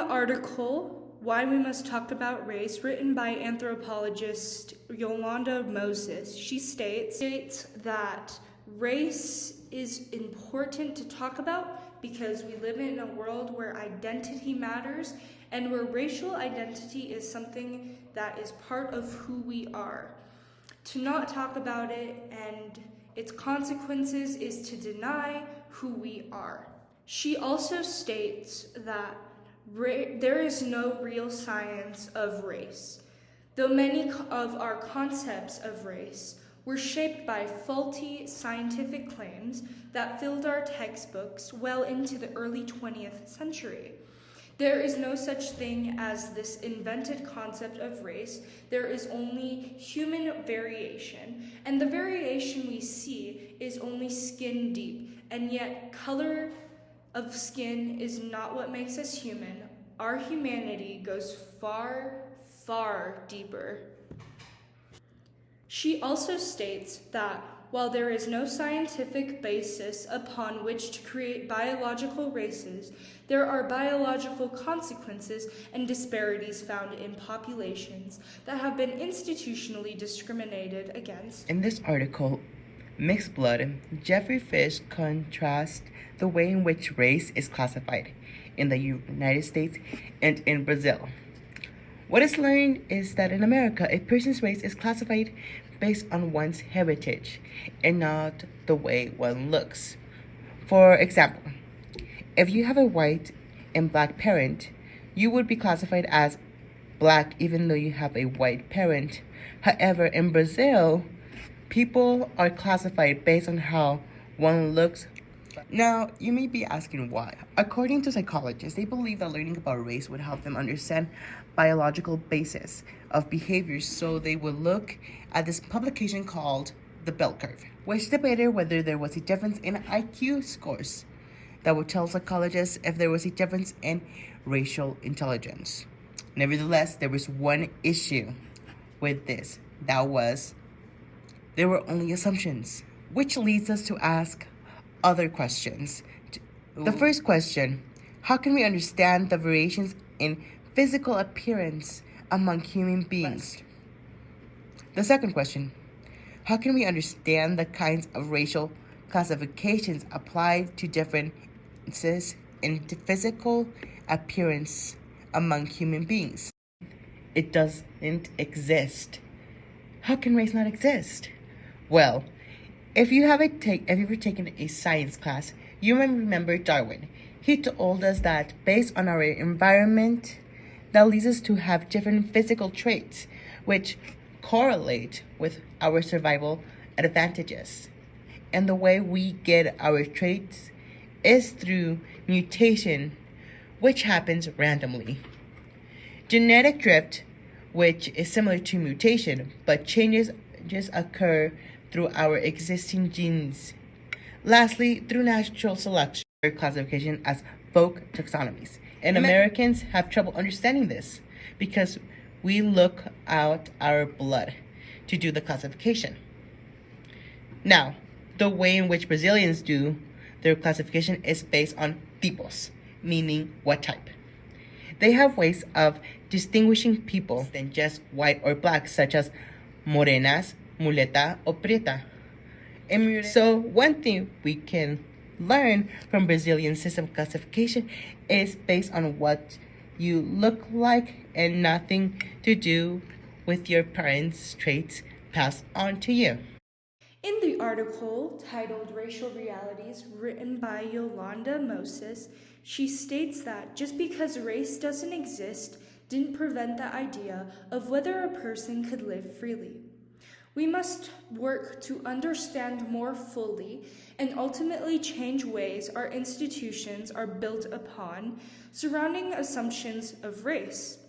the article, Why We Must Talk About Race, written by anthropologist Yolanda Moses, she states that race is important to talk about because we live in a world where identity matters and where racial identity is something that is part of who we are. To not talk about it and its consequences is to deny who we are. She also states that there is no real science of race, though many of our concepts of race were shaped by faulty scientific claims that filled our textbooks well into the early 20th century. There is no such thing as this invented concept of race. There is only human variation, and the variation we see is only skin deep, and yet color of skin is not what makes us human. Our humanity goes far, far deeper. She also states that while there is no scientific basis upon which to create biological races, there are biological consequences and disparities found in populations that have been institutionally discriminated against. In this article, Mixed Blood, Jeffrey Fish contrasts the way in which race is classified in the United States and in Brazil. What is learned is that in America, a person's race is classified based on one's heritage and not the way one looks. For example, if you have a white and black parent, you would be classified as black even though you have a white parent. However, in Brazil, people are classified based on how one looks. Now, you may be asking why. According to psychologists, they believe that learning about race would help them understand biological basis of behaviors, so they would look at this publication called The Bell Curve, which debated whether there was a difference in IQ scores that would tell psychologists if there was a difference in racial intelligence. Nevertheless, there was one issue with this. That was, there were only assumptions, which leads us to ask other questions. The first question, how can we understand the variations in physical appearance among human beings? The second question, how can we understand the kinds of racial classifications applied to differences in physical appearance among human beings? It doesn't exist. How can race not exist? Well, if you've ever taken a science class, you may remember Darwin. He told us that based on our environment, that leads us to have different physical traits, which correlate with our survival advantages. And the way we get our traits is through mutation, which happens randomly. Genetic drift, which is similar to mutation, but changes just occur through our existing genes. Lastly, through natural selection, classification as folk taxonomies. And Americans have trouble understanding this because we look out our blood to do the classification. Now, the way in which Brazilians do their classification is based on tipos, meaning what type. They have ways of distinguishing people than just white or black, such as morenas, muleta, or preta. So one thing we can learn from Brazilian system classification is based on what you look like and nothing to do with your parents' traits passed on to you. In the article titled Racial Realities, written by Yolanda Moses, she states that just because race doesn't exist didn't prevent the idea of whether a person could live freely. We must work to understand more fully and ultimately change ways our institutions are built upon surrounding assumptions of race.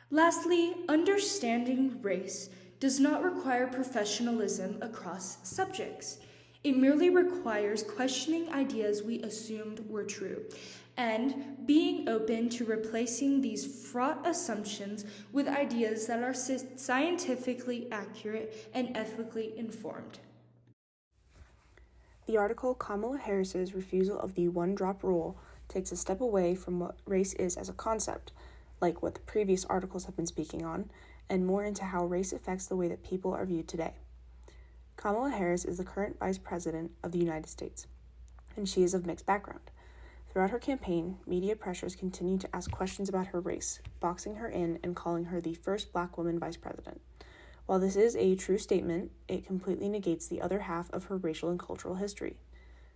Lastly, understanding race does not require professionalism across subjects. It merely requires questioning ideas we assumed were true and being open to replacing these fraught assumptions with ideas that are scientifically accurate and ethically informed. The article Kamala Harris's refusal of the one-drop rule takes a step away from what race is as a concept, like what the previous articles have been speaking on, and more into how race affects the way that people are viewed today. Kamala Harris is the current Vice President of the United States, and she is of mixed background. Throughout her campaign, media pressures continue to ask questions about her race, boxing her in and calling her the first Black woman vice president. While this is a true statement, it completely negates the other half of her racial and cultural history.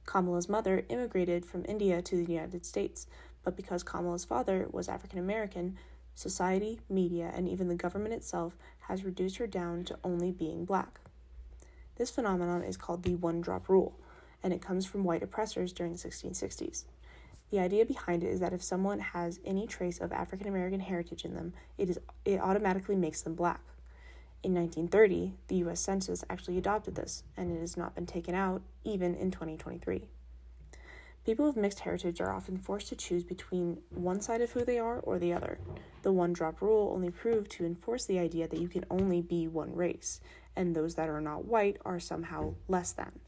Kamala's mother immigrated from India to the United States, but because Kamala's father was African American, society, media, and even the government itself has reduced her down to only being Black. This phenomenon is called the one-drop rule, and it comes from white oppressors during the 1660s. The idea behind it is that if someone has any trace of African American heritage in them, it automatically makes them Black. In 1930, the U.S. Census actually adopted this, and it has not been taken out even in 2023. People of mixed heritage are often forced to choose between one side of who they are or the other. The one-drop rule only proved to enforce the idea that you can only be one race, and those that are not white are somehow less than.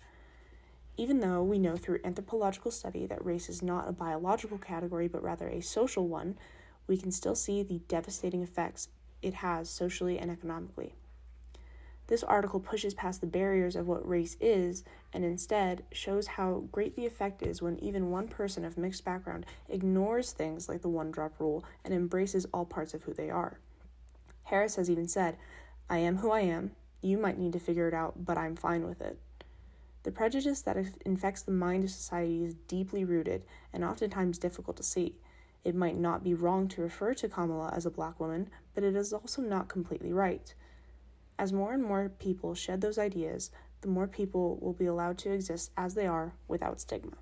Even though we know through anthropological study that race is not a biological category but rather a social one, we can still see the devastating effects it has socially and economically. This article pushes past the barriers of what race is and instead shows how great the effect is when even one person of mixed background ignores things like the one-drop rule and embraces all parts of who they are. Harris has even said, "I am who I am. You might need to figure it out, but I'm fine with it." The prejudice that infects the mind of society is deeply rooted and oftentimes difficult to see. It might not be wrong to refer to Kamala as a Black woman, but it is also not completely right. As more and more people shed those ideas, the more people will be allowed to exist as they are without stigma.